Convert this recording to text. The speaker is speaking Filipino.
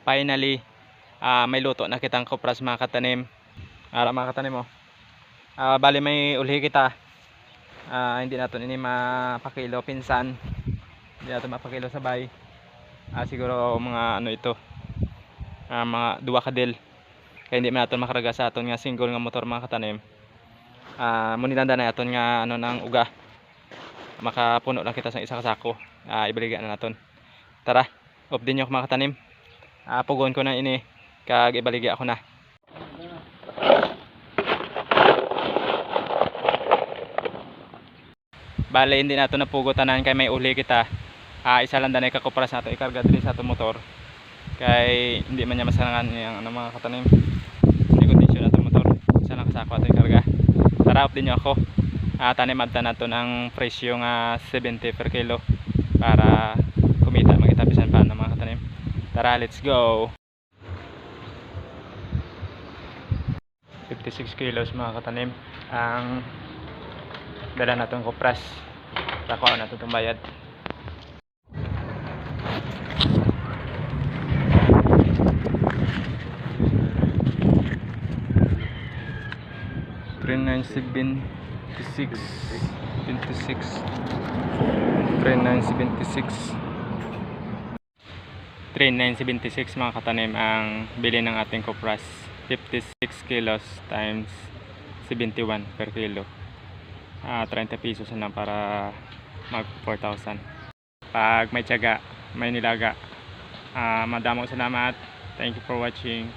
finally may luto na kitang kopras mga katanim. Mga katanim bali may ulhi kita. Hindi natin ini mapakilo pinsan, hindi natin mapakilo sabay. Siguro mga ano ito, mga 2 kadil, kaya hindi man natin makarga sa aton nga single nga motor mga katanim. Muninanda na natin nga ano ng uga, makapuno lang kita sa isa ka sako. Ibaligan na natin. Tara, off din yung mga katanim. Pugon ko na ini kag ibaligya ako na. Bale hindi nato napugotanan kay may uli kita. Isa lang danay kakopras nato ikarga diri sa ato motor. Kay hindi man niya masangan yung ano mga katanim. Hindi kondisyon ato motor. Isa lang kasako ato ikarga. Tara, off din nyo ako. Tanim abta nato ng presyo nga 70 per kilo para kumita makita bisan paano mga katanim. Tara, let's go. 56 kilos mga katanim ang dala natong kopras. Sako na itong bayad. $3,976 mga katanim ang bili ng ating kopras. 56 kilos times 71 per kilo. 30 pesos na para mag 4,000. Pag may tiyaga, may nilaga. Madamong salamat. Thank you for watching.